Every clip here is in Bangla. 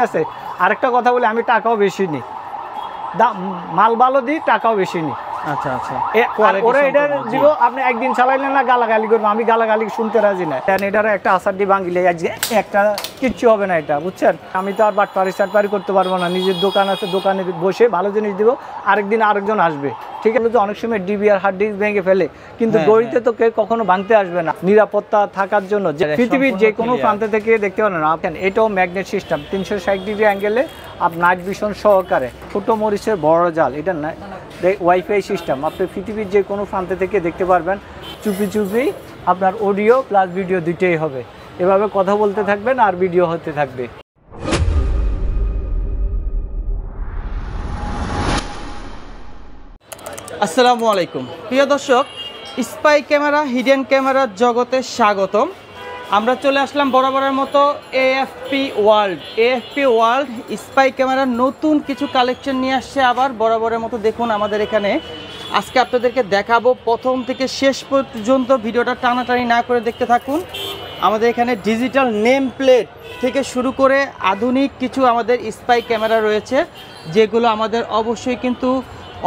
আছে। আরেকটা কথা বলি, আমি টাকাও বেশি নিই, মাল ভালো দিই, টাকাও বেশি নিই। আচ্ছা আচ্ছা, ওরা এটা দিব, আপনি একদিন চালাইলেন না, গালাগালি করবো, আমি গালাগালি শুনতে রাজি না। এটার একটা আসার দিয়ে ভাঙিলে একটা কিচ্ছু হবে না, এটা বুঝছেন। আমি তো আর বাটপারি সাটপারি করতে পারবো না, নিজের দোকান আছে, দোকানে বসে ভালো জিনিস দিব, আরেকদিন আরেকজন আসবে। ঠিক আছে, তো অনেক সময় ডিবিআর হার্ড ডিস্ক ভেঙে ফেলে, কিন্তু গড়িতে তো কেউ কখনো ভাঙতে আসবে না। নিরাপত্তা থাকার জন্য পৃথিবীর যে কোনো প্রান্ত থেকে দেখতে পারেন আপনি। এটাও ম্যাগনেট সিস্টেম, 360 ডিগ্রি অ্যাঙ্গেলে নাইট ভিশন সহকারে, ছোটো মরিচের বড় জাল, এটা না ওয়াইফাই সিস্টেম, আপনি পৃথিবীর যে কোনো প্রান্ত থেকে দেখতে পারবেন। চুপি চুপি আপনার অডিও প্লাস ভিডিও দুইটাই হবে। এভাবে কথা বলতে থাকবেন আর ভিডিও হতে থাকবে। আসসালামু আলাইকুম প্রিয় দর্শক, স্পাই ক্যামেরা হিডেন ক্যামেরার জগতে স্বাগতম। আমরা চলে আসলাম বরাবরের মতো এএফপি ওয়ার্ল্ড স্পাই ক্যামেরার নতুন কিছু কালেকশন নিয়ে আসছে আবার বরাবরের মতো। দেখুন আমাদের এখানে আজকে আপনাদেরকে দেখাবো, প্রথম থেকে শেষ পর্যন্ত ভিডিওটা টানাটানি না করে দেখতে থাকুন। আমাদের এখানে ডিজিটাল নেম প্লেট থেকে শুরু করে আধুনিক কিছু আমাদের স্পাই ক্যামেরা রয়েছে, যেগুলো আমাদের অবশ্যই কিন্তু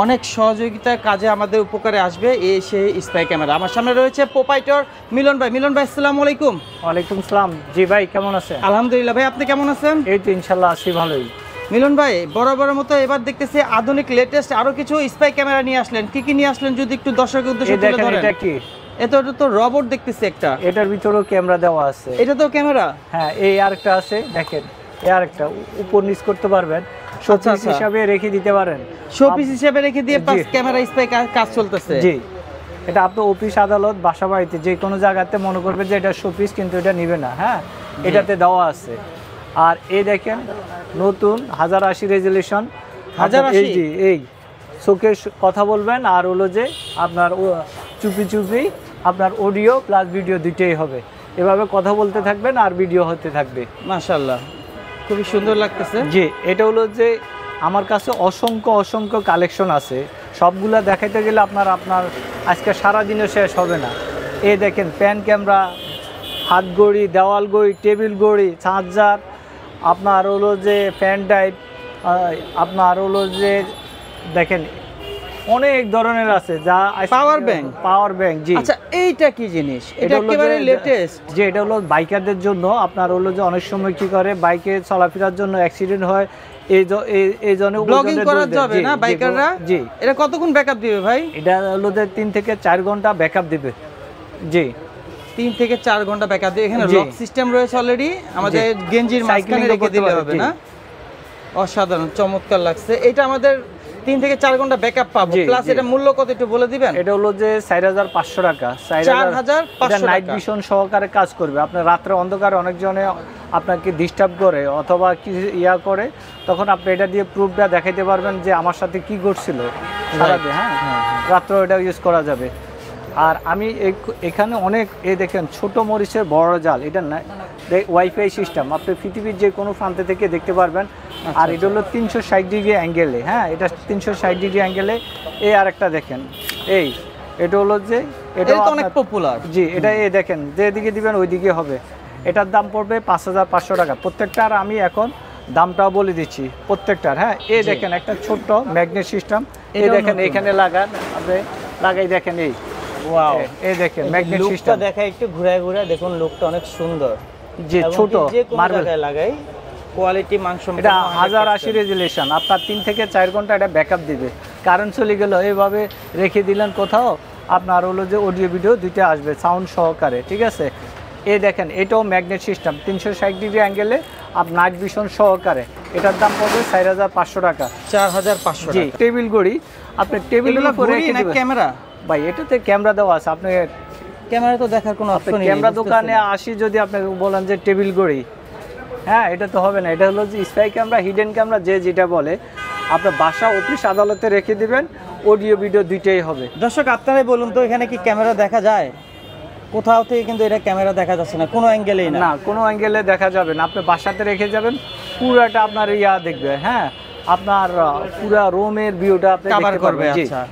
অনেক সহযোগিতার কাজে আমাদের উপকারে আসবে এই সেই স্পাই ক্যামেরা। আমার সামনে রয়েছে প্রোপাইটর মিলন ভাই। মিলন ভাই, আসসালামু আলাইকুম। ওয়ালাইকুম সালাম। জি ভাই, কেমন আছেন? আলহামদুলিল্লাহ ভাই, আপনি কেমন আছেন? এই তো ইনশাল্লাহ আছি ভালোই। মিলন ভাই, বরাবরের মতো এবার দেখতেছি আধুনিক লেটেস্ট আরো কিছু স্পাই ক্যামেরা নিয়ে আসলেন। কি কি নিয়ে আসলেন যদি একটু দর্শকের উদ্দেশ্যে তুলে ধরেন। এটা কি? এটা তো রোবট দেখতেছি একটা, এটার ভিতরেও ক্যামেরা দেওয়া আছে। এটা তো ক্যামেরা? হ্যাঁ, এই আরেকটা আছে, দেখেন এই আরেকটা উপর নিচ করতে পারবেন, শোপিস হিসাবে রেখে দিতে পারেন। শোপিস হিসাবে রেখে দিয়ে পাঁচ ক্যামেরা স্পাই কাজ চলতেছে। জি, এটা আপনার অফিস আদালত বাসা বাড়িতে যে কোনো জায়গাতে মনে করবে যে এটা শোপিস, কিন্তু এটা নিবে না। হ্যাঁ, এটাতে দেওয়া আছে। আর এই দেখেন নতুন 1080 রেজুলেশন, 1080। এই চোখের কথা বলবেন আর হলো যে আপনার চুপি চুপি আপনার অডিও প্লাস ভিডিও দুইটাই হবে। এভাবে কথা বলতে থাকবেন আর ভিডিও হতে থাকবে। মাশাআল্লাহ, খুবই সুন্দর লাগতেছে। জি, এটা হলো যে আমার কাছে অসংখ্য কালেকশন আছে, সবগুলা দেখাইতে গেলে আপনার আজকে সারাদিনও শেষ হবে না। এই দেখেন প্যান ক্যামেরা, হাত ঘড়ি, দেওয়াল ঘড়ি, টেবিল ঘড়ি, চার্জার, আপনার হলো যে প্যান ড্রাইভ, আপনার হলো যে দেখেন অনেক ধরনের আছে, যা পাওয়ার ব্যাংক। জি, আচ্ছা এইটা কি জিনিস? এটা একেবারে লেটেস্ট। যে এটা হলো বাইকারদের জন্য, আপনার হলো যে অনেক সময় কি করে বাইকে চলাফেরার জন্য অ্যাক্সিডেন্ট হয়, এই জন্য ব্লগিং করা যাবে না বাইকাররা। জি, এটা কতক্ষণ ব্যাকআপ দিবে ভাই? এটা হলো যে 3 থেকে 4 ঘন্টা ব্যাকআপ দিবে। জি, 3 থেকে 4 ঘন্টা ব্যাকআপ দিবে। এখানে লক সিস্টেম রয়েছে অলরেডি, আমাদের গেঞ্জির মাঝখানে রেখে দিলে হবে না? অসাধারণ, চমৎকার লাগছে। এটা আমাদের 3 থেকে 4 ঘন্টা ব্যাকআপ পাবো। প্লাস এটা মূল্য কত একটু বলে দিবেন? এটা হলো যে 4500 টাকা। 4500 নাইট ভিশন সহকারে কাজ করবে। আপনার রাত্রে অন্ধকারে অনেকজনে আপনাকে ডিস্টার্ব করে অথবা কি করে, তখন আপনি এটা দিয়ে প্রুফটা দেখাইতে পারবেন যে আমার সাথে কি ঘটছিল সারাদিন। হ্যাঁ, রাত্রে এটা ইউজ করা যাবে। আর আমি এখানে অনেক দেখেন ছোট মরিচের বড় জাল, এটা না ওয়াইফাই সিস্টেম, আপনি পৃথিবীর যে কোনো প্রান্ত থেকে দেখতে পারবেন। আর এটা হলো 360 ডিগ্রি অ্যাঙ্গেলে। হ্যাঁ, এটা 360 ডিগ্রি অ্যাঙ্গেলে। এই আরেকটা দেখেন, এটা হলো যে এটা অনেক পপুলার। জি, এটা দেখেন যেদিকে দিবেন ওইদিকে হবে। এটার দাম পড়বে 5500 টাকা প্রত্যেকটা। আর আমি এখন দামটাও বলে দিচ্ছি প্রত্যেকটার। হ্যাঁ, দেখেন একটা ছোট্ট ম্যাগনেট সিস্টেম, দেখেন এখানে লাগান, আপনি লাগাই দেখেন। ওয়াও, দেখেন ম্যাগনেট সিস্টেম দেখা একটু ঘুরে দেখুন, লুকটা অনেক সুন্দর। যে ছোট মার্বেল লাগাই, কোয়ালিটি মাংস। এটা 1080 রেজুলেশন, আপনার 3 থেকে 4 ঘন্টা এটা ব্যাকআপ দিবে। কারেন্ট চলে গেল এইভাবে রেখে দিলেন কোথাও, আপনার হলো যে অডিও ভিডিও দুইটা আসবে সাউন্ড সহকারে। ঠিক আছে, দেখেন এটাও ম্যাগনেট সিস্টেম, 360 ডিগ্রি অ্যাঙ্গেলে নাইট ভিশন সহকারে। এটার দাম পড়বে 4500 টাকা। 4500 জি, টেবিল ঘড়ি, আপনি টেবিলের উপরে রেখে দিবেন। ক্যামেরা ভাই, এটাতে ক্যামেরা দেওয়া আছে। আপনি ক্যামেরা তো দেখার কোনো অপশন নেই। ক্যামেরা দোকানে আসি যদি আপনি বলেন যে টেবিল ঘড়ি, হ্যাঁ, এটা তো হবে না। এটা হলো যে স্পাই ক্যামেরা, হিডেন ক্যামেরা, যে যেটা বলে, আপনার বাসা অফিস আদালতে রেখে দিবেন, অডিও ভিডিও দুইটাই হবে। দর্শক আপনারাই বলুন তো, এখানে কি ক্যামেরা দেখা যায়? কোথাও থেকে কিন্তু এটা ক্যামেরা দেখা যাচ্ছে না, কোনো অ্যাঙ্গেলেই না, কোনো অ্যাঙ্গেলে দেখা যাবে না। আপনি বাসাতে রেখে যাবেন, পুরোটা আপনার দেখবে। হ্যাঁ, আপনার পুরো রুমের ভিউটা আপনি কভার করবে। আচ্ছা,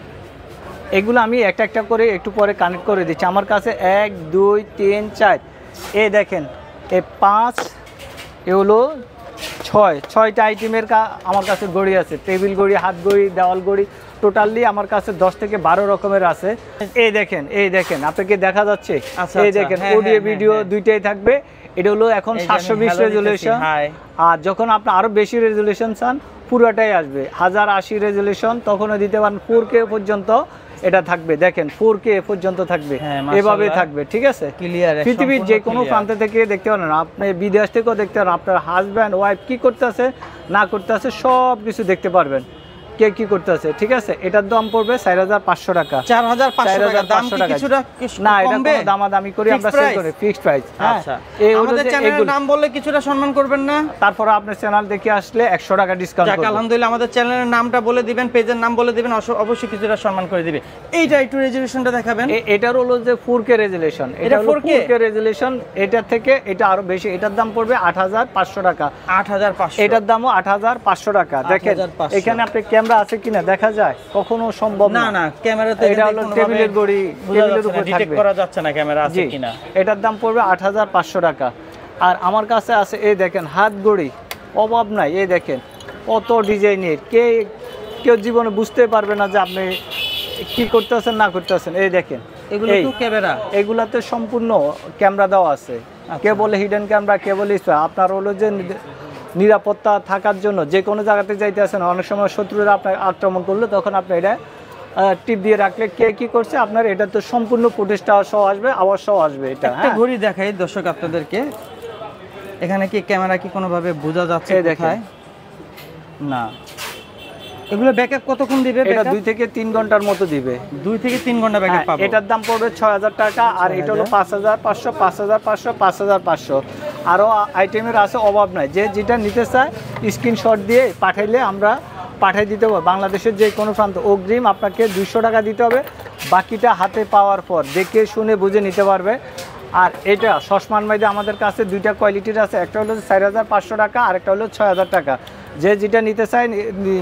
এগুলো আমি একটা একটা করে একটু পরে কানেক্ট করে দিচ্ছি। আমার কাছে 1 2 3 4 দেখেন, 5 হলো ছয়টা আইটেমের আমার কাছে ঘড়ি আছে, টেবিল ঘড়ি, হাত ঘড়ি, দেওয়াল ঘড়ি, টোটালি আমার কাছে 10 থেকে 12 রকমের আছে। এই দেখেন আপনাকে দেখা যাচ্ছে, এই দেখেন অডিও ভিডিও দুইটাই থাকবে। এটা হলো এখন 720 রেজুলেশন, আর যখন আপনি আরো বেশি রেজুলেশন চান পুরোটাই আসবে 1080 রেজুলেশন, তখনও দিতে পারেন। 4K পর্যন্ত এটা থাকবে, দেখেন 4K পর্যন্ত থাকবে, এভাবে থাকবে, ঠিক আছে। পৃথিবীর যে কোনো প্রান্ত থেকে দেখতে পারেন, আপনি বিদেশ থেকেও দেখতে পারেন, আপনার হাজব্যান্ড ওয়াইফ কি করতেছে না করতেছে সব কিছু দেখতে পারবেন, কে কি করতেছে, ঠিক আছে। এটার দাম পড়বে 4500 টাকা। 4500 টাকা দাম কি কিছুটা না, এটা কোনো দামাদামি করি আমরা, সেল করে ফিক্সড প্রাইস। আচ্ছা, আমাদের চ্যানেলের নাম বললে কিছুটা সম্মান করবেন না? তারপর আপনার চ্যানেল দেখে আসলে 100 টাকা ডিসকাউন্ট করব। আলহামদুলিল্লাহ, আমাদের চ্যানেলের নামটা বলে দিবেন, পেজের নাম বলে দিবেন, অবশ্যই কিছুটা সম্মান করে দিবে। এইটা একটু রেজুলেশনটা দেখাবেন। এটার হলো যে 4K রেজুলেশন, এটা 4K রেজুলেশন, এটা থেকে এটা আরো বেশি। এটার দাম পড়বে 8500 টাকা। 8500, এটার দামও 8500 টাকা। দেখেন এখানে আপনি ক্যামেরা আছে কিনা দেখা যায়, কখনো সম্ভব না। না, ক্যামেরাতে এটা হলো টেবিলের ঘড়ি, টেবিলের উপর ডিটেক্ট করা যাচ্ছে না ক্যামেরা আছে কিনা। এটার দাম পড়বে 8500 টাকা। আর আমার কাছে আছে এই দেখেন হাত ঘড়ি, অভাব নাই। এই দেখেন কত ডিজাইনের, কেউ জীবনে বুঝতে পারবে না যে আপনি কি করতেছেন না করতেছেন। এই দেখেন এগুলো তো ক্যামেরা, এগুলাতে সম্পূর্ণ ক্যামেরা দেওয়া আছে। কে বলে হিডেন ক্যামেরা, কে বলে আপনার হলো যে নিরাপত্তা থাকার জন্য যে কোনো জায়গাতে যাইতে আসেন, অনেক সময় শত্রুরা আপনার আক্রমণ করলো, তখন আপনি এটা টিপ দিয়ে রাখলে কে কি করছে আপনার এটা তো সম্পূর্ণ ফুটেজটা সহ আসবে, আওয়াজ সহ আসবে। এটা একটা ঘড়ি দেখাই দর্শক আপনাদেরকে, এখানে কি ক্যামেরা কি কোনোভাবে বোঝা যাচ্ছে দেখায় না? এগুলো ব্যাকআপ কতক্ষণ দিবে? এটা 2 থেকে 3 ঘন্টার মতো দিবে। 2 থেকে 3 ঘন্টা ব্যাকআপ পাবো। এটার দাম পড়বে 6000 টাকা। আর এটা হলো 5500, 5500, 5500। আরও আইটেমের আছে, অভাব নাই। যে যেটা নিতে চায় স্ক্রিনশট দিয়ে পাঠাইলে আমরা পাঠিয়ে দিতে হবে। বাংলাদেশের যে কোনো প্রান্ত অগ্রিম আপনাকে 200 টাকা দিতে হবে, বাকিটা হাতে পাওয়ার পর দেখে শুনে বুঝে নিতে পারবে। আর এটা সসমান মাইদে আমাদের কাছে দুইটা কোয়ালিটির আছে, একটা হলো 4500 টাকা আর একটা হলো 6000 টাকা। যে যেটা নিতে চায়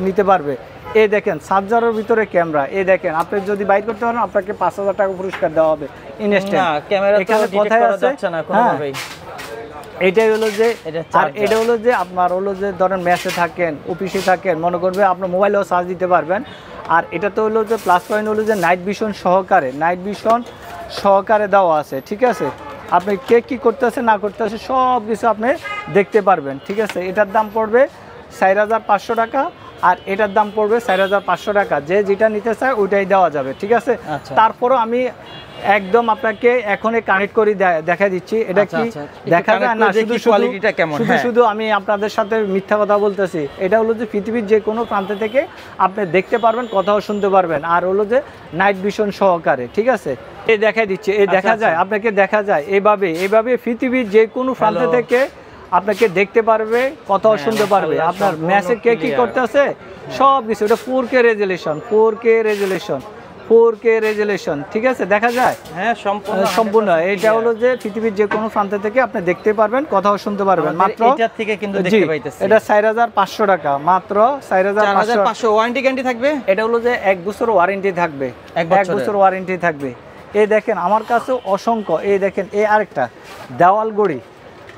নিতে পারবে। এই দেখেন সার্জারের ভিতরে ক্যামেরা, এই দেখেন আপনি যদি বাইর করতে পারেন আপনাকে 5000 টাকা পুরস্কার দেওয়া হবে ইনস্ট্যান্ট। ক্যামেরা এখানে কোথায় আছে না কোনোভাবেই। এটাই হলো যে, আর এটা হলো যে আপনার হলো যে ধরেন ম্যাচে থাকেন, অফিসে থাকেন, মনে করবে আপনার মোবাইলেও চার্জ দিতে পারবেন। আর এটা তো হলো যে প্লাস পয়েন্ট হলো যে নাইট ভিশন সহকারে দেওয়া আছে, ঠিক আছে। আপনি কে কী করতেছে না করতেছে সব কিছু আপনি দেখতে পারবেন, ঠিক আছে। এটার দাম পড়বে 4500 টাকা আর এটার দাম পড়বে 4500 টাকা। যে যেটা নিতে চায় ওইটাই দেওয়া যাবে, ঠিক আছে। তারপরও আমি একদম আপনাকে এখনই কানেক্ট করে দেখা দিচ্ছি। এটা কি দেখা যায় না, শুধু আমি আপনাদের সাথে মিথ্যা কথা বলতেছি। এটা হলো যে পৃথিবীর যে কোনো প্রান্ত থেকে আপনি দেখতে পারবেন, কথাও শুনতে পারবেন। আর হলো যে নাইট ভিশন সহকারে, ঠিক আছে। এই দেখাই দিচ্ছি, এই দেখা যায় আপনাকে, দেখা যায় এইভাবে পৃথিবীর যে কোনো প্রান্ত থেকে আপনাকে দেখতে পারবে, কথাও শুনতে পারবে। আপনার ম্যাচে কে কি করতেছে সব কিছু। এটা 4K রেজুলেশন, ঠিক আছে, দেখা যায়। হ্যাঁ, সম্পূর্ণ। এটা হলো যে পৃথিবীর যে কোনো প্রান্ত থেকে আপনি দেখতে পারবেন, কথাও শুনতে পারবেন। মাত্র এটা থেকে কিন্তু দেখতে পাইতেছি। এটা 4500 টাকা, মাত্র 4500। ওয়ারেন্টি গ্যারান্টি থাকবে। এটা হলো যে 1 বছর ওয়ারেন্টি থাকবে, 1 বছর ওয়ারেন্টি থাকবে। এই দেখেন আমার কাছে অসংখ্য, এই দেখেন এই আরেকটা দেওয়াল ঘড়ি।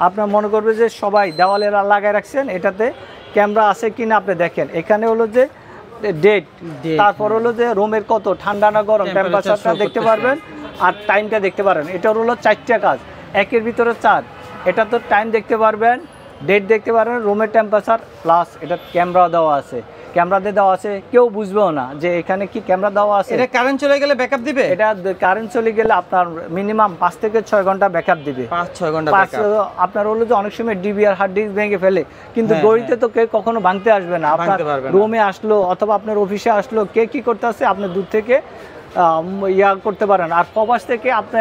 আপনার মনে করবে যে সবাই দেওয়ালে লাগায় রাখছেন, এটাতে ক্যামেরা আছে কিনা আপনি দেখেন। এখানে হলো যে ডেট, তারপর হলো যে রুমের কত ঠান্ডা না গরম টেম্পারেচারটা দেখতে পারবেন আর টাইমটা দেখতে পারবেন। এটার হলো 4টা কাজ, একের ভিতরে 4। এটা তো টাইম দেখতে পারবেন, ডেট দেখতে পারবেন, রুমের টেম্পারেচার, প্লাস এটা ক্যামেরা দেওয়া আছে। ক্যামেরাতে দেওয়া আছে, কেউ বুঝবেও না যে এখানে কি ক্যামেরা দেওয়া আছে। এটা কারেন্ট চলে গেলে ব্যাকআপ দিবে। এটা কারেন্ট চলে গেলে আপনার মিনিমাম 5 থেকে 6 ঘন্টা ব্যাকআপ দিবে। 5-6 ঘন্টা আপনার হলো যে অনেক সময় ডিবিআর হার্ড ডিস্ক ভেঙে ফেলে, কিন্তু ঘড়িতে তো কেউ কখনো ভাঙতে আসবে না। আপনার রুমে আসলো অথবা আপনার অফিসে আসলো, কে কি করতে আসছে আপনি দূর থেকে করতে পারেন। আর প্রবাস থেকে আপনি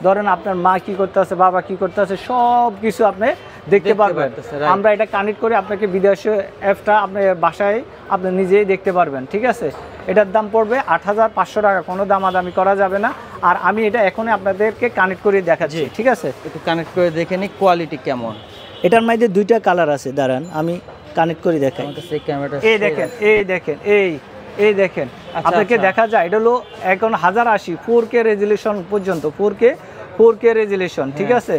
ধরেন আপনার মা কি করতে আছে, বাবা কি করতে আছে, সব কিছু আপনি দেখতে পারবেন। আমরা এটা কানেক্ট করে আপনাকে বিদেশে অ্যাপটা আপনার বাসায় আপনি নিজেই দেখতে পারবেন, ঠিক আছে। এটার দাম পড়বে 8500 টাকা, কোনো দামাদামি করা যাবে না। আর আমি এটা এখনই আপনাদেরকে কানেক্ট করে দেখাচ্ছি, ঠিক আছে। একটু কানেক্ট করে দেখে নিই কোয়ালিটি কেমন। এটার মধ্যে 2টা কালার আছে, দাঁড়ান আমি কানেক্ট করে দেখাই। এই দেখেন, এই দেখেন আপনাকে দেখা যায়। এটা হলো এখন 1080 4K রেজুলেশন পর্যন্ত, 4K রেজুলেশন, ঠিক আছে,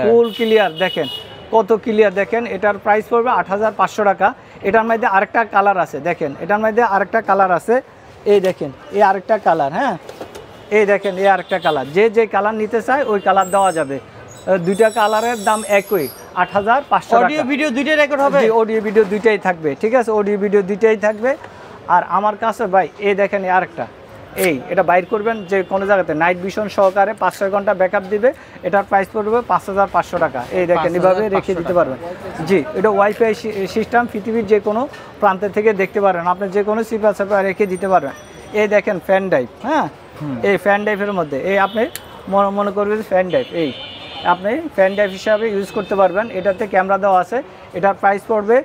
ফুল ক্লিয়ার। দেখেন কত ক্লিয়ার দেখেন। এটার প্রাইস পড়বে 8500 টাকা। এটার মধ্যে আরেকটা কালার আছে দেখেন, এটার মধ্যে আরেকটা কালার আছে, এই দেখেন এই আরেকটা কালার, হ্যাঁ এই দেখেন এই আরেকটা কালার, যে কালার নিতে চায় ওই কালার দেওয়া যাবে। দুইটা কালারের দাম একই, 8500 টাকা। অডিও ভিডিও দুইটাই রেকর্ড হবে? অডিও ভিডিও দুইটাই থাকবে, ঠিক আছে, অডিও ভিডিও দুইটাই থাকবে। আর আমার কাছে ভাই এই দেখেন এই আরেকটা, এটা বাইর করবেন যে কোনো জায়গাতে, নাইট ভিশন সহকারে 5-6 ঘন্টা ব্যাকআপ দিবে। এটার প্রাইস পড়বে 5500 টাকা। এই দেখেন এভাবে রেখে দিতে পারবেন। জি, এটা ওয়াইফাই সিস্টেম, পৃথিবীর যে কোনো প্রান্ত থেকে দেখতে পারেন, আপনি যে কোনো সিপা রেখে দিতে পারবেন। এই দেখেন ফ্যান ড্রাইভ, হ্যাঁ এই ফ্যান ড্রাইভের মধ্যে আপনি মনে করবেন ফ্যান ড্রাইভ, আপনি ফ্যান ড্রাইভ হিসাবে ইউজ করতে পারবেন। এটাতে ক্যামেরা দেওয়া আছে। এটার প্রাইস পড়বে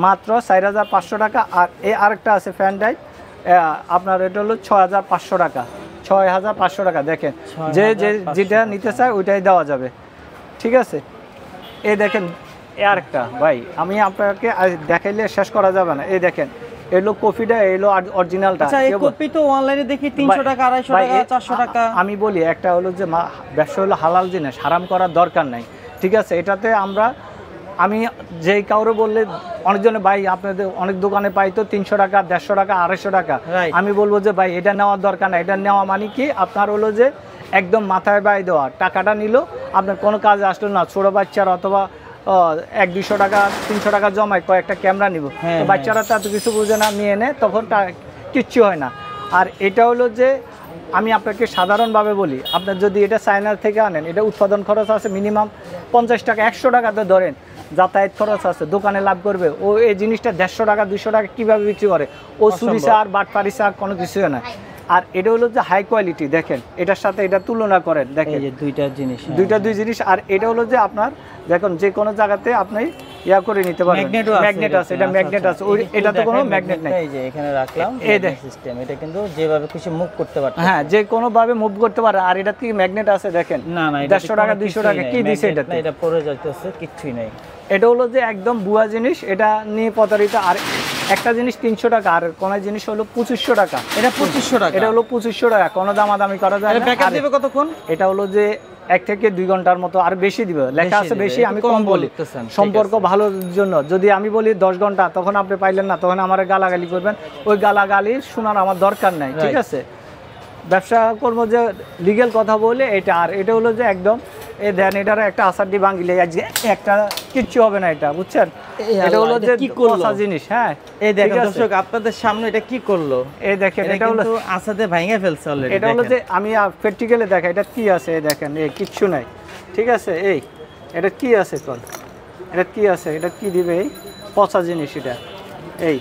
মাত্র 4500 টাকা। আর আরেকটা আছে ফ্যান ড্রাইভ, আপনার এটা হলো 6500 টাকা। 6500 টাকা। দেখেন যেটা নিতে চায় ওইটাই দেওয়া যাবে, ঠিক আছে। এই দেখেন আরেকটা ভাই, আমি আপনাকে দেখাইলে শেষ করা যাবে না। এই দেখেন এলো কপিটা, এলো অরিজিনালটা। আচ্ছা, এই কপি তো অনলাইনে দেখি 300 টাকা, 250 টাকা, 400 টাকা। আমি বলি একটা হলো যে ব্যবসা হলো হালাল জিনিস, হারাম করার দরকার নাই, ঠিক আছে। এটাতে আমি যেই কাউরে বললে অনেকজনে ভাই আপনাদের অনেক দোকানে পাই তো 300 টাকা, 150 টাকা, 250 টাকা। আমি বলবো যে ভাই এটা নেওয়ার দরকার না। এটা নেওয়া মানে কি আপনার হলো যে একদম মাথায় বাই দেওয়া, টাকাটা নিল আপনার কোনো কাজে আসলো না। ছোটো বাচ্চার অথবা 100-200 টাকা 300 টাকা জমায় কয়েকটা ক্যামেরা নিব, বাচ্চারা তো এত কিছু বুঝে না, নিয়ে নেয়, তখন কিচ্ছু হয় না। আর এটা হলো যে আমি আপনাকে সাধারণভাবে বলি, আপনার যদি এটা চায়না থেকে আনেন, এটা উৎপাদন খরচ আছে মিনিমাম 50 টাকা, 100 টাকাতে ধরেন, যাতায়াত খরচ আছে, দোকানে লাভ করবে ও। এই জিনিসটা 150 টাকা 200 টাকা কীভাবে বিক্রি করে? ও চুরি চার বাটপারি চার কোনো কিছুই না। আর এটা হলো যে হাই কোয়ালিটি, দেখেন এটার সাথে এটা তুলনা করেন, দেখেন দুই জিনিস। আর এটা হলো যে আপনার দেখুন যে কোনো জায়গাতে আপনি করে নিতে পারবেন। ম্যাগনেট আছে, এটা ম্যাগনেট আছে, এটা তো কোনো ম্যাগনেট নাই। এই যে এখানে রাখলাম, এই সিস্টেম, এটা কিন্তু যেভাবে খুশি মুভ করতে পারবে, হ্যাঁ যে কোনো ভাবে মুভ করতে পারে। আর এটা কি ম্যাগনেট আছে দেখেন, না 150 টাকা 200 টাকা কি দিছে এটাতে? এটা পড়ে যাইতেছে, কিচ্ছুই নাই। এটা হলো যে একদম বুয়া জিনিস, এটা নিয়ে প্রতারিত। আর একটা জিনিস 300 টাকা, আর কোন জিনিস হলো 2500 টাকা। এটা 2500 টাকা, এটা হলো 2500 টাকা, কোনো দামাদামি করা যায় না। ব্যাকআপ দিবে কতক্ষণ? এটা হলো যে 1 থেকে 2 ঘন্টার মতো, আর বেশি দিবে, লেখা আছে বেশি, আমি কম বলি সম্পর্ক ভালোর জন্য। যদি আমি বলি 10 ঘন্টা, তখন আপনি পাইলেন না, তখন আমার গালাগালি করবেন। ওই গালাগালি শোনার আমার দরকার নাই, ঠিক আছে। ব্যবসা করবো যে লিগেল কথা বলে এটা। আর এটা হলো যে একদম এই দেন, এটার একটা আসারটি ভাঙিলে আজকে একটা কিচ্ছু হবে না, এটা বুঝছেন। এটা হলো যে কি কষা জিনিস, হ্যাঁ এই দেখেন দর্শক আপনাদের সামনে এটা কি করলো, এই দেখেন এটা হলো আসাতে ভাঙে ফেলছে অলরেডি। এটা হলো যে আমি প্র্যাকটিক্যালি দেখা, এটা কি আছে এই দেখেন, এই কিচ্ছু নাই, ঠিক আছে। এটা কি আছে কোন, এটা কি আছে, এটা কি দিবে, এই পচা জিনিস, এটা এই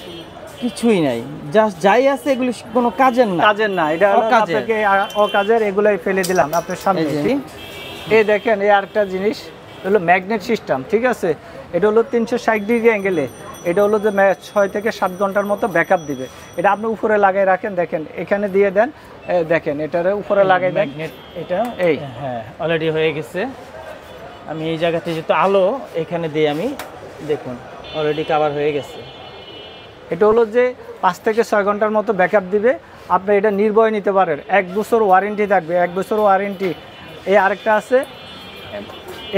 কিছুই নাই, জাস্ট যাই আছে এগুলো কোনো কাজের না, এটা আপনাকে অকাজের, এগুলাই ফেলে দিলাম আপনার সামনে। এই দেখেন এই আরেকটা জিনিস হলো ম্যাগনেট সিস্টেম, ঠিক আছে। এটা হলো 360 ডিগ্রি অ্যাঙ্গেলে, এটা হলো যে 6 থেকে 7 ঘন্টার মতো ব্যাকআপ দিবে। এটা আপনি উপরে লাগিয়ে রাখেন, দেখেন এখানে দিয়ে দেন, দেখেন এটার উপরে লাগাই দেন। ম্যাগনেট এটা হ্যাঁ অলরেডি হয়ে গেছে। আমি এই জায়গাতে যেহেতু আলো এখানে দিয়ে আমি দেখুন অলরেডি কভার হয়ে গেছে। এটা হলো যে 5 থেকে 6 ঘন্টার মতো ব্যাকআপ দিবে। আপনি এটা নির্ভয় নিতে পারেন, 1 বছর ওয়ারেন্টি থাকবে, 1 বছর ওয়ারেন্টি। এই আরেকটা আছে,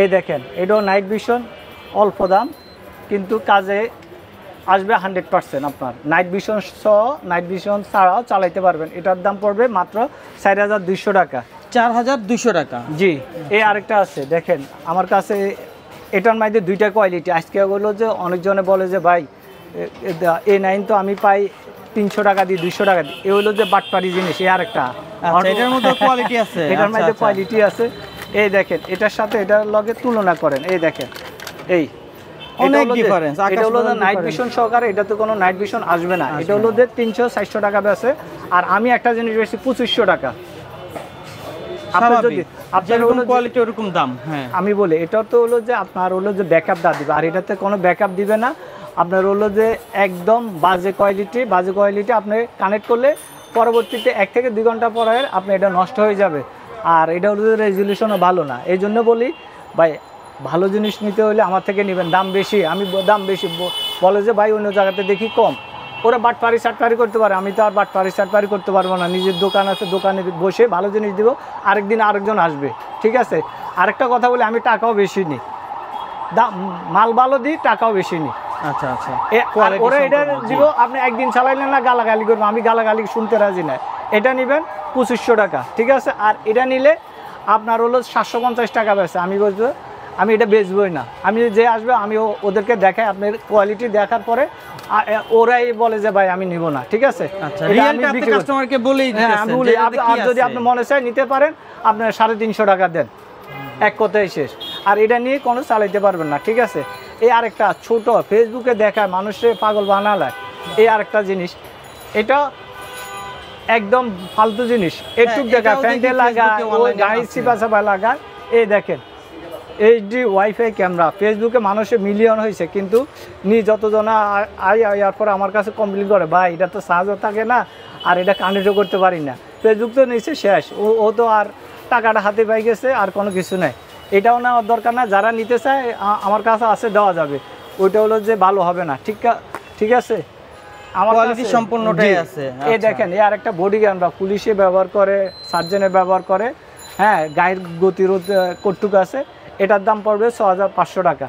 এই দেখেন এটাও নাইট ভিশন, অল্প দাম কিন্তু কাজে আসবে 100%। আপনার নাইট ভিশন সহ, নাইট ভিশন ছাড়াও চালাইতে পারবেন। এটার দাম পড়বে মাত্র 4200 টাকা। 4200 টাকা, জি। এই আরেকটা আছে দেখেন আমার কাছে, এটার মধ্যে 2টা কোয়ালিটি। আজকে হলো যে অনেকজনে বলে যে ভাই A9 তো আমি পাই 300 টাকা দিই, 200 টাকা দিই, এই হলো যে বাটপারি জিনিস। এই আরেকটা এটার মধ্যে কোয়ালিটি আছে, এটার মধ্যে কোয়ালিটি আছে। এই দেখেন এটার সাথে এটার লগে তুলনা করেন, এই দেখেন এই অনেক ডিফারেন্স। এটা হলো যে নাইট ভিশন সহকারে, এটা তো কোনো নাইট ভিশন আসবে না। এটা হলো যে 300-400 টাকা বেছে। আর আমি একটা জিনিস বেশি 2500 টাকা। কোয়ালিটি ওরকম দাম, হ্যাঁ আমি বলি এটা তো হলো যে আপনার হলো যে ব্যাকআপ দিবে, আর এটাতে কোনো ব্যাকআপ দিবে না। আপনার হলো যে একদম বাজে কোয়ালিটি। আপনি কানেক্ট করলে পরবর্তীতে 1 থেকে 2 ঘন্টা পরে আপনি এটা নষ্ট হয়ে যাবে। আর এটা হলো যে রেজলিউশনও ভালো না। এই জন্য বলি ভাই ভালো জিনিস নিতে হলে আমার থেকে নেবেন। দাম বেশি, আমি দাম বেশি বলে যে ভাই অন্য জায়গাতে দেখি কম, ওরা বাটপারি সাটপারি করতে পারে, আমি তো আর বাটপারি সাটপারি করতে পারবো না। নিজের দোকান আছে, দোকানে বসে ভালো জিনিস দিব, আরেকদিন আরেকজন আসবে, ঠিক আছে। আরেকটা কথা বলি, আমি টাকাও বেশি নিই, মাল ভালো দিই, টাকাও বেশি নিই। আচ্ছা আচ্ছা, আর ওরা এটা দিব, আপনি একদিন চালাইলেন না গালাগালি করবো, আমি গালাগালি শুনতে রাজি না। এটা নেবেন 2500 টাকা, ঠিক আছে। আর এটা নিলে আপনার হলো 750 টাকা বেচে। আমি বলবো আমি এটা বেচবই না, আমি যে আসবে আমি ওদেরকে দেখাই, আপনার কোয়ালিটি দেখার পরে ওরাই বলে যে ভাই আমি নিব না, ঠিক আছে। আচ্ছা, রিয়েলটা আপনি কাস্টমারকে বলেই হ্যাঁ, আমি বলি যদি আপনি মনে চায় নিতে পারেন, আপনার 350 টাকা দেন, এক কথাই শেষ। আর এটা নিয়ে কোনো চালাইতে পারবেন না, ঠিক আছে। এই আরেকটা ছোট ফেসবুকে দেখায় মানুষের পাগল বানালায়, এই আরেকটা জিনিস, এটা একদম ফালতু জিনিস। একটু দেখা ফ্যান্ডে লাগায়, ওই গাড়ির চিপা চাপা লাগায়। এই দেখেন এইচডি ওয়াইফাই ক্যামেরা, ফেসবুকে মানুষের মিলিয়ন হয়েছে, কিন্তু যতজনা আয়ার পরে আমার কাছে কমপ্লেন করে, ভাই এটা তো চার্জও থাকে না, আর এটা কানেক্টও করতে পারি না। ফেসবুক তো নিচে শেষ, ও তো আর টাকাটা হাতে পাই গেছে, আর কোনো কিছু নেই। এটাও নেওয়ার দরকার না, যারা নিতে চায় আমার কাছে আছে, দেওয়া যাবে। ওইটা হলো যে ভালো হবে না, ঠিক আছে। আমার কোয়ালিটি সম্পূর্ণটাই আছে। এই দেখেন, এই আর একটা বডি ক্যামেরা পুলিশে ব্যবহার করে, সার্জনে ব্যবহার করে, হ্যাঁ, গায়ের গতিরোধ কটুক আছে। এটার দাম পড়বে 6500 টাকা।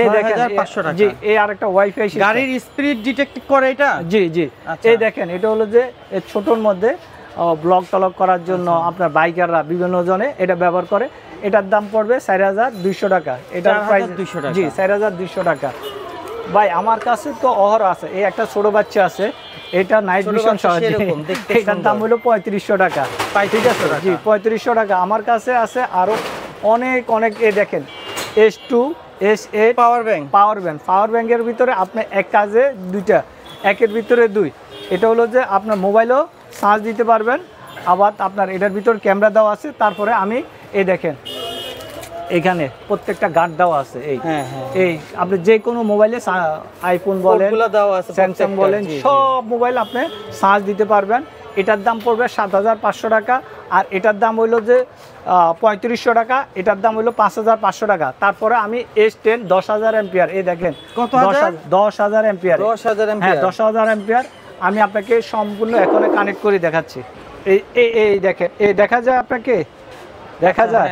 এই দেখেন, 6500 টাকা। জি, এই আর একটা ওয়াইফাই সিস্টেম, গাড়ির স্পিড ডিটেক্ট করে এটা। জি জি। আচ্ছা। এই দেখেন, এটা হলো যে এই ছোটর মধ্যে ব্লগ টলক করার জন্য আপনার বাইকাররা বিভিন্ন জনে এটা ব্যবহার করে। এটার দাম পড়বে 4200 টাকা। এটার প্রাইস 4200 টাকা। জি, 4200 টাকা। ভাই আমার কাছে তো অহর আছে, এই একটা ছোট বাচ্চা আছে, এটা নাইট ভিশন সহ, এটার দাম হলো 3500 টাকা। ঠিক আছে, জি, 3500 টাকা। আমার কাছে আছে আরো অনেক। এই দেখেন S2 S8 পাওয়ার ব্যাংকের ভিতরে আপনি এক কাজে দুইটা, একের ভিতরে দুই। এটা হলো যে আপনার মোবাইলও চার্জ দিতে পারবেন, আবার আপনার এটার ভিতর ক্যামেরা দেওয়া আছে। তারপরে আমি এই দেখেন এখানে প্রত্যেকটা গার্ড দেওয়া আছে। এই আপনি যে কোনো মোবাইলে, আইফোন বলেন, স্যামসাং বলেন, সব মোবাইল আপনি চার্জ দিতে পারবেন। এটার দাম পড়বে 7500 টাকা। আর এটার দাম হইলো যে 3500 টাকা। এটার দাম হইলো 5500 টাকা। তারপরে আমি S10 10,000 এম্পিয়ার, এই দেখেন 10,000 এম্পিয়ার, 10,000 এম্পিয়ার। আমি আপনাকে সম্পূর্ণ এখানে কানেক্ট করে দেখাচ্ছি। এই দেখেন, এই দেখা যায়, আপনাকে দেখা যায়।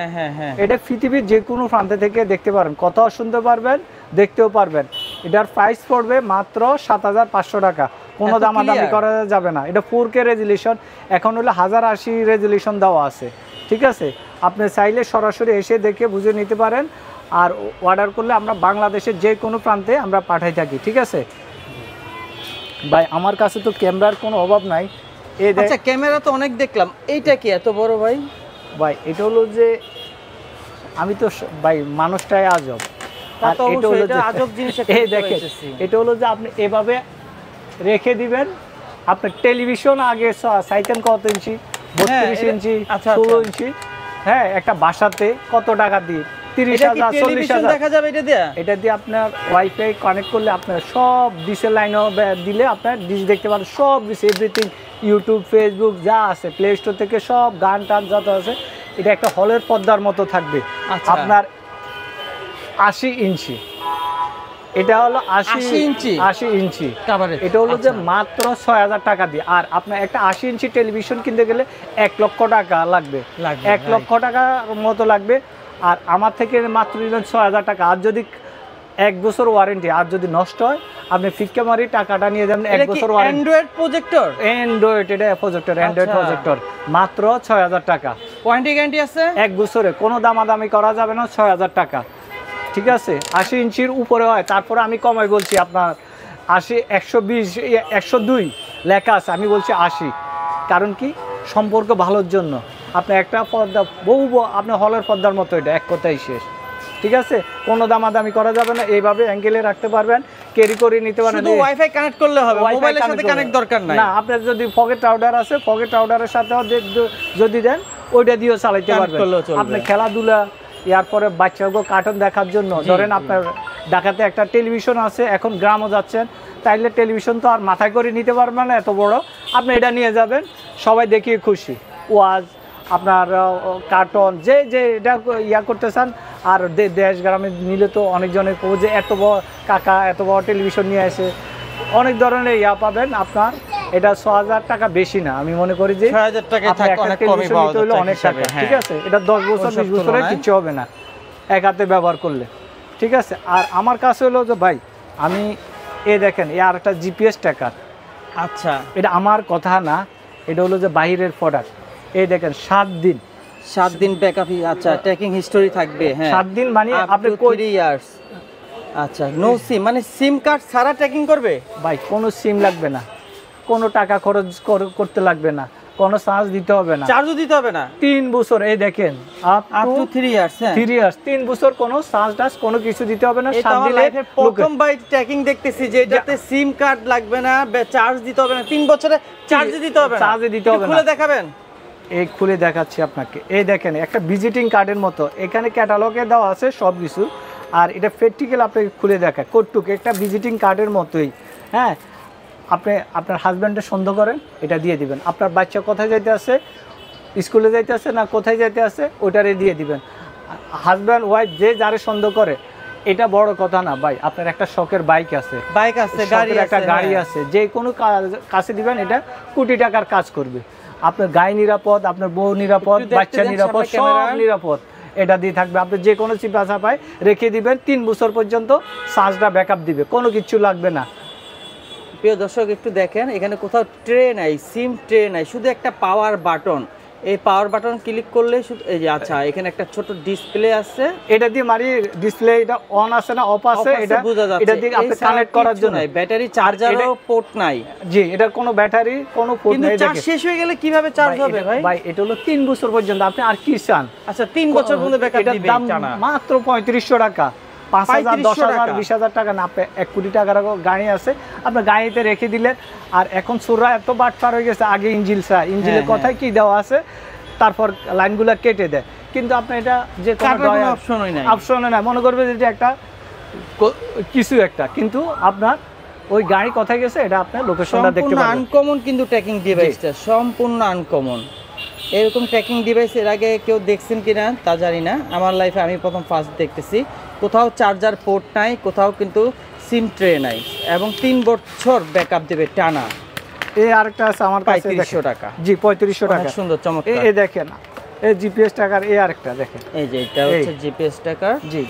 এটা পৃথিবীর যে কোনো প্রান্তে থেকে দেখতে পারেন, কথাও শুনতে পারবেন, দেখতেও পারবেন। এটার প্রাইস পড়বে মাত্র 7500 টাকা। কোনো দামাদামি করা যাবে না। এটা 4K রেজুলেশন, এখন হলো 1080 রেজুলেশন দেওয়া আছে, ঠিক আছে। আপনি চাইলে সরাসরি এসে দেখে বুঝে নিতে পারেন। আর অর্ডার করলে আমরা বাংলাদেশের যে কোনো প্রান্তে আমরা পাঠাই থাকি, ঠিক আছে ভাই। আমার কাছে তো ক্যামেরার কোনো অভাব নাই। আচ্ছা, ক্যামেরা তো অনেক দেখলাম, এইটা কি এত বড় ভাই? ভাই এটা হলো যে আমি তো ভাই মানুষটাই আজব। এই দেখেন, এটা হলো যে আপনি এভাবে রেখে দিবেন। আপনার টেলিভিশন আগে সাইকেল কত ইঞ্চি, 32 ইঞ্চি, 16 ইঞ্চি, হ্যাঁ, একটা বাসাতে কত টাকা দিয়ে 30,000 40,000 দেখা যাবে। এটা দিয়ে আপনার ওয়াইফাই কানেক্ট করলে আপনার সব ডিশের লাইনও দিলে আপনার ডিশ দেখতে পারেন, সব ডিশ, এভরিথিং, ইউটিউব, ফেসবুক যা আছে, প্লে স্টোর থেকে সব গান টান যত আছে। এটা একটা হলের পর্দার মতো থাকবে। আপনার 80 ইঞ্চি, এটা হলো 80 ইঞ্চি। এটা হলো যে মাত্র 6000 টাকা দিয়ে। আর আপনার একটা 80 ইঞ্চি টেলিভিশন কিনতে গেলে 1 লক্ষ টাকা লাগবে, 1 লক্ষ টাকার মতো লাগবে। আর আমার থেকে মাত্র নিলেন 6000 টাকা। আর যদি 1 বছর ওয়ারেন্টি, আর যদি নষ্ট হয় আপনি ফিক্কা মারি টাকাটা নিয়ে যাবেন। 1 বছর ওয়ারেন্টি। অ্যান্ড্রয়েড প্রজেক্টর, এটা প্রজেক্টর, অ্যান্ড্রয়েড প্রজেক্টর, মাত্র 6000 টাকা। ওয়ারেন্টি গ্যারান্টি আছে 1 বছরে, কোনো দামাদামি করা যাবে না। 6000 টাকা, ঠিক আছে। 80 ইঞ্চির উপরে হয়, তারপরে আমি কমাই বলছি আপনার 80, 120, 102 লেখা আছে, আমি বলছি 80। কারণ কি, সম্পর্ক ভালোর জন্য। আপনি একটা পর্দা আপনি হলের পর্দার মতো, এটা এক কথাই শেষ, ঠিক আছে। কোনো দামাদামি করা যাবে না। এইভাবে অ্যাঙ্গেলে রাখতে পারবেন, ক্যারি করে নিতে পারবেন। শুধু ওয়াইফাই কানেক্ট করলে হবে, মোবাইলের সাথে কানেক্ট দরকার নাই। না, আপনার যদি পকেট রাউটার আছে, পকেট রাউটারের সাথেও যদি দেন, ওইটা দিয়েও চালাইতে পারবেন। আপনি খেলাধুলা, এরপরে বাচ্চাকে কার্টুন দেখার জন্য, ধরেন আপনার ঢাকাতে একটা টেলিভিশন আছে, এখন গ্রামও যাচ্ছেন, তাইলে টেলিভিশন তো আর মাথায় করে নিতে পারবেন না এত বড়। আপনি এটা নিয়ে যাবেন, সবাই দেখিয়ে খুশি। ওয়াজ, আপনার কার্টুন, যে এটা করতে চান। আর দেশ গ্রামে নিলে তো অনেকজনে কবো যে এত বড় কাকা এত বড় টেলিভিশন নিয়ে আসে, অনেক ধরনের পাবেন। আপনার এটা 6000 টাকা বেশি না, আমি মনে করি যে 6000 টাকায় অনেক কমই পাওয়া যাচ্ছে, অনেক টাকা, ঠিক আছে। এটা 10 বছর 20 বছরে কিছু হবে না এক হাতে ব্যবহার করলে। ঠিক আছে। আর আমার কাছে হলো যে ভাই আমি দেখেন আর একটা জিপিএস ট্র্যাকার। আচ্ছা, এটা আমার কথা না, এটা হলো যে বাইরের প্রোডাক্ট। দেখেন 7 দিন ব্যাকআপ। আচ্ছা, ট্র্যাকিং হিস্টোরি থাকবে। হ্যাঁ, 7 দিন মানে আপনি 3 ইয়ার্স। আচ্ছা, নো সিম মানে সিম কার্ড ছাড়া ট্র্যাকিং করবে ভাই, কোনো সিম লাগবে না, কোনো টাকা খরচ করতে লাগবে না, কোনো চার্জ দিতে হবে না, চার্জও দিতে হবে না। 3 বছর দেখেন আপ টু 3 ইয়ার্স। হ্যাঁ, 3 ইয়ার্স, 3 বছর কোনো চার্জ কোনো কিছু দিতে হবে না। এটা আমার লাইফের প্রথম বাইট ট্র্যাকিং দেখতেছি যে এটাতে সিম কার্ড লাগবে না, চার্জ দিতে হবে না, 3 বছরে চার্জ দিতে হবে না, চার্জ দিতে হবে না। খুলে দেখাবেন? খুলে দেখাচ্ছি আপনাকে। দেখেন একটা ভিজিটিং কার্ডের মতো, এখানে ক্যাটালগে দেওয়া আছে সব কিছু। আর এটা প্র্যাকটিক্যাল আপনাকে খুলে দেখায় কটুক একটা ভিজিটিং কার্ডের মতোই। হ্যাঁ, আপনি আপনার হাজব্যান্ডের সন্দেহ করেন, এটা দিয়ে দিবেন। আপনার বাচ্চা কোথায় যাইতে আছে, স্কুলে যাইতে আছে না কোথায় যাইতে আছে, ওটারে দিয়ে দিবেন। হাজব্যান্ড ওয়াইফ যে যারে সন্দেহ করে, এটা বড় কথা না ভাই। আপনার একটা শখের বাইক আছে, একটা গাড়ি আছে, যে কোনো কাছে দিবেন, এটা কোটি টাকার কাজ করবে। আপনার গায়ে নিরাপদ, আপনার বউ নিরাপদ, বাচ্চা নিরাপদ, সব নিরাপদ এটা দিয়ে থাকবে। আপনি যে কোনো চিপা চাপায় রেখে দিবেন, 3 বছর পর্যন্ত চার্জটা ব্যাকআপ দিবে, কোনো কিছু লাগবে না। প্রিয় দর্শক, একটু দেখেন, এখানে কোথাও ট্রে নাই, সিম ট্রে নাই, শুধু একটা পাওয়ার বাটন। এই পাওয়ার বাটন ক্লিক করলে শুধু এই যে, আচ্ছা, এখানে একটা ছোট ডিসপ্লে আছে, এটা দিয়ে মারি ডিসপ্লে, এটা অন আছে না অফ আছে, এটা দিয়ে আপনি কানেক্ট করার জন্য ব্যাটারি চার্জারও পোর্ট নাই। জি, এটার কোনো ব্যাটারি কোনো পোর্ট নেই। চার্জ শেষ হয়ে গেলে কিভাবে চার্জ হবে ভাই? ভাই, এটা হলো 3 বছর পর্যন্ত, আপনি আর কি চান? আচ্ছা, 3 বছর পর্যন্ত ব্যাকআপ দিবে। দাম মাত্র 3500 টাকা, 5000, 10,000, 20,000 টাকা না। আপনি 1 কোটি টাকার গাড়ি আছে, আপনার গাড়িতে রেখে দিলেন। আর এখন সুররা এত বাটপার হয়ে গেছে, আগে ইঞ্জিনের কথায় কি দেওয়া আছে, তারপর লাইনগুলো কেটে দেয়। কিন্তু আপনি এটা যে কোনো অপশনই নাই, মনে করবে যে একটা কিছু একটা, কিন্তু আপনার ওই গাড়ি কোথায় গেছে এটা আপনার লোকেশনটা দেখতে পাবেন। আনকমন কিন্তু ট্র্যাকিং ডিভাইসটা সম্পূর্ণ আনকমন। এরকম ট্র্যাকিং ডিভাইস এর আগে কেউ দেখছেন কিনা তা জানি না, আমার লাইফে আমি প্রথম ফার্স্ট দেখতেছি। কোথাও চার্জার পোর্ট নাই, কোথাও কিন্তু সিম ট্রে নাই, এবং 3 বছর ব্যাকআপ দেবে টানা। আরেকটা আছে আমার কাছে, 3500 টাকা। জি, 3500 টাকা, সুন্দর চমৎকার। দেখেন, জিপিএস ট্র্যাকার। আরেকটা দেখেন, এই যে এটা হচ্ছে জিপিএস ট্র্যাকার। জি,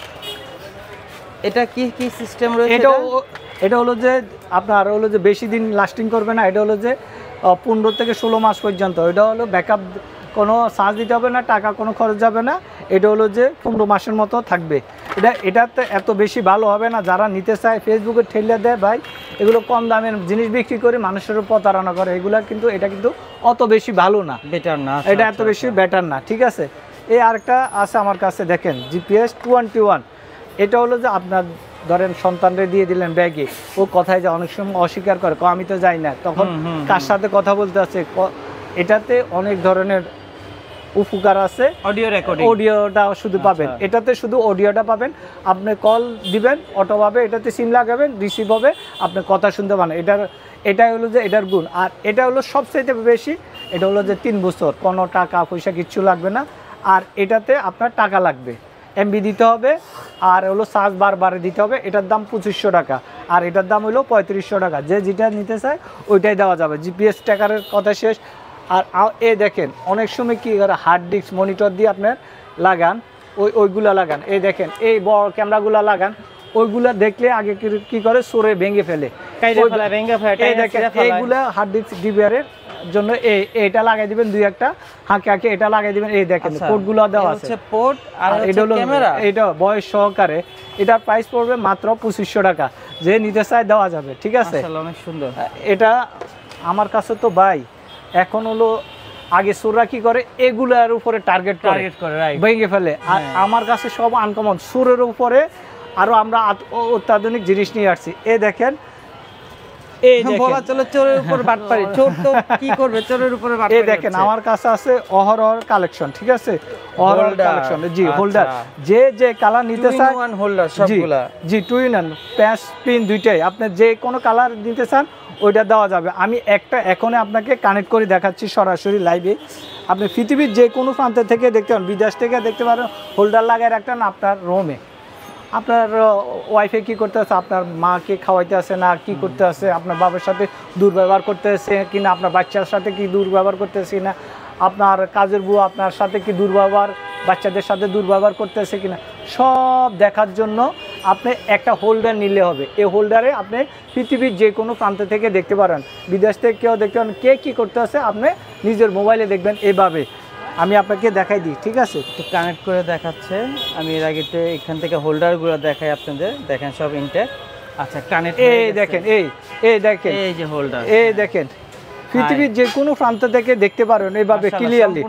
এটা কি সিস্টেম রয়েছে? এটা হলো যে আপনার হলো যে বেশি দিন লাস্টিং করবে না। এটা হলো যে 15 থেকে 16 মাস পর্যন্ত। এটা হলো ব্যাকআপ, কোনো চার্জ দিতে হবে না, টাকা কোনো খরচ যাবে না। এটা হলো যে 15 মাসের মতো থাকবে। এটাতে এত বেশি ভালো হবে না। যারা নিতে চায় ফেসবুকে ঠেলে দেয় ভাই, এগুলো কম দামের জিনিস বিক্রি করে মানুষের প্রতারণা করে, এগুলা কিন্তু এটা কিন্তু অত বেশি ভালো না, বেটার না, এটা এত বেশি বেটার না। ঠিক আছে, আরেকটা আছে আমার কাছে, দেখেন জিপিএস 21। এটা হলো যে আপনার ধরেন সন্তানরে দিয়ে দিলেন ব্যাগে, ও কথায় যায়, অনেক সময় অস্বীকার করে, আমি তো যাই না, তখন কার সাথে কথা বলতে আছে। এটাতে অনেক ধরনের উপকার আছে। অডিওটা শুধু পাবেন, এটাতে শুধু অডিওটা পাবেন। আপনি কল দিবেন, অটোভাবে এটাতে সিম লাগাবেন, রিসিভ হবে, আপনি কথা শুনতে পারেন। এটাই হলো যে এটার গুণ। আর এটা হলো সবচেয়ে বেশি, এটা হলো যে 3 বছর কোনো টাকা পয়সা কিচ্ছু লাগবে না। আর এটাতে আপনার টাকা লাগবে, এমবি দিতে হবে, আর হলো চার্জ বারবার দিতে হবে। এটার দাম 2500 টাকা, আর এটার দাম হলো 3500 টাকা। যে যেটা নিতে চায় ওইটাই দেওয়া যাবে। জিপিএস ট্র্যাকারের কথা শেষ। আর দেখেন, অনেক সময় কি করে হার্ড ডিস্ক মনিটর দিয়ে আপনার লাগান, ওইগুলা লাগান। দেখেন, এই বড় ক্যামেরাগুলো লাগান, ওইগুলা দেখলে আগে কি করে সরে ভেঙে ফেলে। দেখেন, এইগুলা হার্ড ডিস্ক ডিবিআরের জন্য এটা লাগাই দিবেন, 2-1টা হাঁকে এটা লাগাই দিবেন। দেখেন, পোর্টগুলো দেওয়া আছে, পোর্ট। আর এটা হলো ক্যামেরা, এটা বয়স সহকারে। এটার প্রাইস পড়বে মাত্র 2500 টাকা। যে নিতে চায় দেওয়া যাবে। ঠিক আছে, অনেক সুন্দর। এটা আমার কাছে তো ভাই এখন হলো, আগে সুররা কি করে, এগুলার উপরে টার্গেট করে ভেঙে ফেলে। আর আমার কাছে সব আনকমন, সুরের উপরে আরো আমরা অত্যাধুনিক জিনিস নিয়ে আসছি। দেখেন, দেখেন আমার কাছে আছে অহরহর কালেকশন। ঠিক আছে, অহরহর কালেকশন। জি, হোল্ডার, যে কালার নিতে চান, জি 2-in-1 প্যাচ পিন দুইটাই, আপনি যে কোনো কালার নিতে চান ওইটা দেওয়া যাবে। আমি একটা এখনই আপনাকে কানেক্ট করে দেখাচ্ছি সরাসরি লাইভে। আপনি পৃথিবীর যে কোনো প্রান্ত থেকে দেখতে পারেন, বিদেশ থেকে দেখতে পারেন। হোল্ডার লাগায় রাখতেন আপনার রুমে, আপনার ওয়াইফে কি করতে আছে, আপনার মাকে খাওয়াইতে আছে না কি করতে আছে, আপনার বাবার সাথে দুর্ব্যবহার করতে আছে কিনা, আপনার বাচ্চার সাথে কি দুর্ব্যবহার করতেছে কিনা, আপনার কাজের বুয়া আপনার সাথে কি দুর্ব্যবহার, বাচ্চাদের সাথে দুর্ব্যবহার করতেছে কিনা, সব দেখার জন্য আপনি একটা হোল্ডার নিলে হবে। এই হোল্ডারে আপনি পৃথিবীর যে কোনো প্রান্ত থেকে দেখতে পারেন, বিদেশ থেকে কেউ দেখতে পারেন, কে কী করতে আছে আপনি নিজের মোবাইলে দেখবেন। এভাবে আমি আপনাকে দেখাই দিই, ঠিক আছে? একটু কানেক্ট করে দেখাচ্ছে। আমি এর আগেতে এখান থেকে হোল্ডারগুলো দেখাই আপনাদের, দেখেন সব ইনটেক। আচ্ছা কানেক্ট, এই দেখেন, এই দেখেন, এই যে হোল্ডার, এই দেখেন পৃথিবীর যে কোনো প্রান্ত থেকে দেখতে পারেন এইভাবে ক্লিয়ারলি।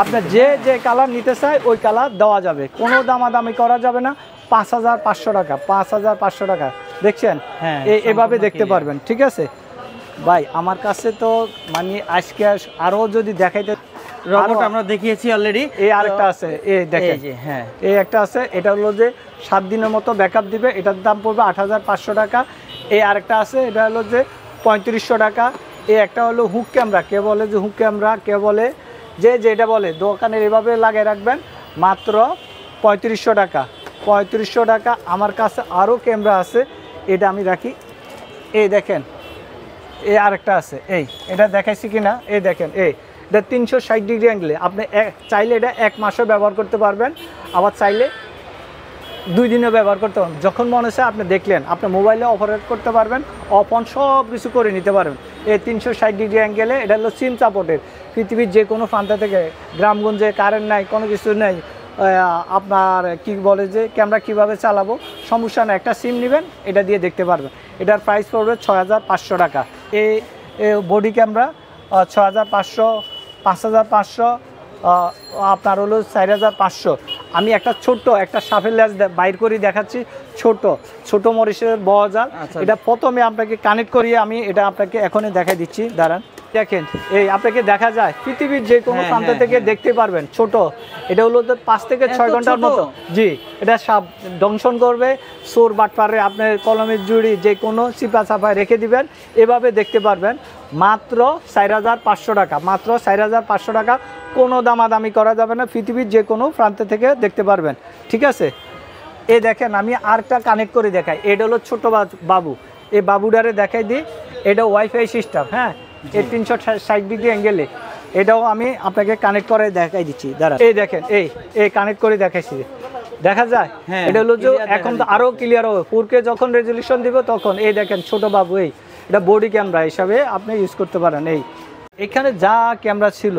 আপনার যে কালার নিতে চায় ওই কালার দেওয়া যাবে, কোনো দামাদামি করা যাবে না। 5500 টাকা, 5500 টাকা, দেখছেন? হ্যাঁ, এভাবে দেখতে পারবেন, ঠিক আছে ভাই? আমার কাছে তো মানে আজকে আরও যদি দেখাইতে, রোবট আমরা দেখিয়েছি অলরেডি। এই আরেকটা আছে, এই দেখেন, হ্যাঁ এই একটা আছে, এটা হলো যে 7 দিনের মতো ব্যাকআপ দিবে, এটার দাম পড়বে 8500 টাকা। এই আরেকটা আছে, এটা হলো যে 3500 টাকা। এই একটা হলো হুক ক্যামেরা, কে বলে যে হুক ক্যামেরা, কে বলে যে যেটা বলে দোকানের এভাবে লাগিয়ে রাখবেন, মাত্র 3500 টাকা। 3500 টাকা। আমার কাছে আরও ক্যামেরা আছে, এটা আমি রাখি। এই দেখেন, এই আরেকটা আছে, এটা দেখাইছি কি না? এই দেখেন, এটা 360 ডিগ্রি অ্যাঙ্গেলে। আপনি চাইলে এটা 1 মাসও ব্যবহার করতে পারবেন, আবার চাইলে 2 দিনও ব্যবহার করতে পারবেন। যখন মনে হচ্ছে আপনি দেখলেন, আপনি মোবাইলে অপারেট করতে পারবেন, অফ অন সব কিছু করে নিতে পারবেন। এই 360 ডিগ্রি অ্যাঙ্গেলে, এটা হলো সিম সাপোর্টের। পৃথিবীর যে কোনো প্রান্ত থেকে, গ্রামগঞ্জে কারেন্ট নাই, কোনো কিছু নেই, আপনার কি বলে যে ক্যামেরা কিভাবে চালাবো, সমস্যা না, একটা সিম নেবেন, এটা দিয়ে দেখতে পারবেন। এটার প্রাইস পড়বে 6500 টাকা। এই বডি ক্যামেরা 6500, 5500, আপনার হলো 4500। আমি একটা ছোট্ট একটা সাফের ল্যাস বাইর করে দেখাচ্ছি, ছোট মরিচের বজাল। এটা প্রথমে আপনাকে কানেক্ট করিয়ে আমি এটা আপনাকে এখনই দেখাই দিচ্ছি, দাঁড়ান। দেখেন, এই আপনাকে দেখা যায় পৃথিবীর যে কোনো প্রান্ত থেকে দেখতে পারবেন। ছোট, এটা হলো 5 থেকে 6 ঘন্টার মতো। জি, এটা সাপ দংশন করবে, সোর বাটপারে আপনার কলমের জুড়ি যে কোনো চিপা চাপায় রেখে দিবেন, এভাবে দেখতে পারবেন। মাত্র 4500 টাকা, মাত্র 4500 টাকা। কোনো দামাদামি করা যাবে না, পৃথিবীর যে কোনো প্রান্ত থেকে দেখতে পারবেন, ঠিক আছে? এই দেখেন, আমি আরেকটা কানেক্ট করে দেখাই। এটা হলো ছোট বাবু, এই বাবুডারে দেখাই দিই। এটা ওয়াইফাই সিস্টেম, হ্যাঁ, এই 360 ডিগ্রি অ্যাঙ্গেলে। এটাও আমি আপনাকে কানেক্ট করে দেখাই দিচ্ছি, দাঁড়া। এই দেখেন, এই কানেক্ট করে দেখাইছি, দেখা যায়? এটা হলো যে এখন তো আরও ক্লিয়ার হবে, 4K যখন রেজলিউশন দিব তখন। এই দেখেন ছোট বাবু, এটা বডি ক্যামেরা হিসাবে আপনি ইউজ করতে পারেন। এখানে যা ক্যামেরা ছিল,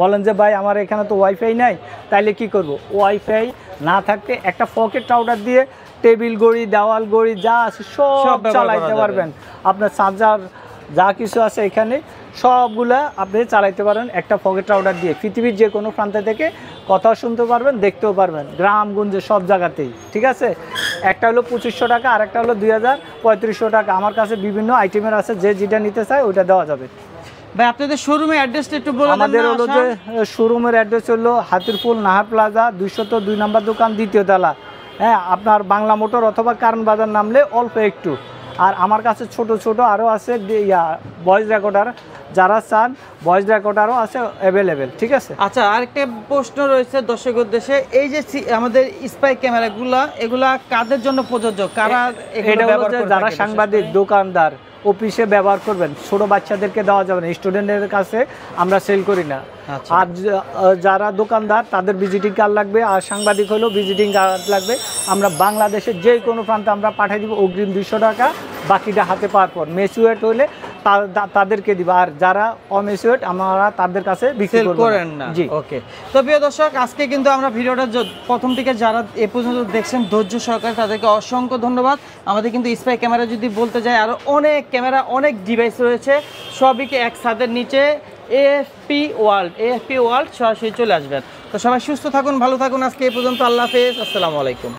বলেন যে ভাই আমার এখানে তো ওয়াইফাই নাই, তাইলে কি করব? ওয়াইফাই না থাকতে একটা পকেট রাউটার দিয়ে টেবিল গড়ি, দেওয়াল গড়ি যা আছে সব চালাইতে পারবেন। আপনার চার্জার যা কিছু আছে এখানে সবগুলা আপনি চালাইতে পারেন একটা পকেট রাউটার দিয়ে। পৃথিবীর যে কোনো প্রান্ত থেকে কথা শুনতে পারবেন, দেখতেও পারবেন, গ্রামগঞ্জে সব জায়গাতেই, ঠিক আছে? একটা হলো 2500 টাকা, আর একটা হলো 3500 টাকা। আমার কাছে বিভিন্ন আইটেমের আছে, যে যেটা নিতে চায় ওইটা দেওয়া যাবে। ভাই আপনাদের শোরুমের অ্যাড্রেসটা একটু বলে দেন। আমাদের হলো যে শোরুমের অ্যাড্রেস হলো হাতিরপুল নাহার প্লাজা 202 নম্বর দোকান, 2য় তলা। হ্যাঁ, আপনার বাংলা মোটর অথবা কারণ বাজার নামলে অল্প একটু। আর আমার কাছে ছোট আরও আছে ভয়েস রেকর্ডার, যারা চান ভয়েস রেকর্ডারও আছে অ্যাভেলেবেল, ঠিক আছে? আচ্ছা, আরেকটা প্রশ্ন রয়েছে দর্শক উদ্দেশ্যে, এই যে আমাদের স্পাই ক্যামেরাগুলা, এগুলা কাদের জন্য প্রযোজ্য, কারা এটা হলো যে যারা সাংবাদিক, দোকানদার, অফিসে ব্যবহার করবেন, ছোট বাচ্চাদেরকে দেওয়া যাবে না, স্টুডেন্টের কাছে আমরা সেল করি না। আর যারা দোকানদার তাদের ভিজিটিং কার্ড লাগবে, আর সাংবাদিক হলেও ভিজিটিং কার্ড লাগবে। আমরা বাংলাদেশের যে কোনো প্রান্তে আমরা পাঠিয়ে দিব, অগ্রিম 200 টাকা, বাকিটা হাতে পাওয়ার পর। মেচুয়েট হলে তাদেরকে দিব, আর যারা অমেচুয়েট আমরা তাদের কাছে বিক্রি করেন না। জি, ওকে। তো প্রিয় দর্শক, আজকে কিন্তু আমরা ভিডিওটা প্রথম থেকে যারা এ পর্যন্ত দেখছেন ধৈর্য সহকারে, তাদেরকে অসংখ্য ধন্যবাদ। আমাদের কিন্তু স্পাই ক্যামেরা যদি বলতে যাই, আরও অনেক ক্যামেরা, অনেক ডিভাইস রয়েছে, সবই এক ছাদের নিচে। এএফপি ওয়ার্ল্ড সরাসরি চলে আসবেন। তো সবাই সুস্থ থাকুন, ভালো থাকুন। আজকে এই পর্যন্ত, আল্লাহ হাফেজ, আসসালামু আলাইকুম।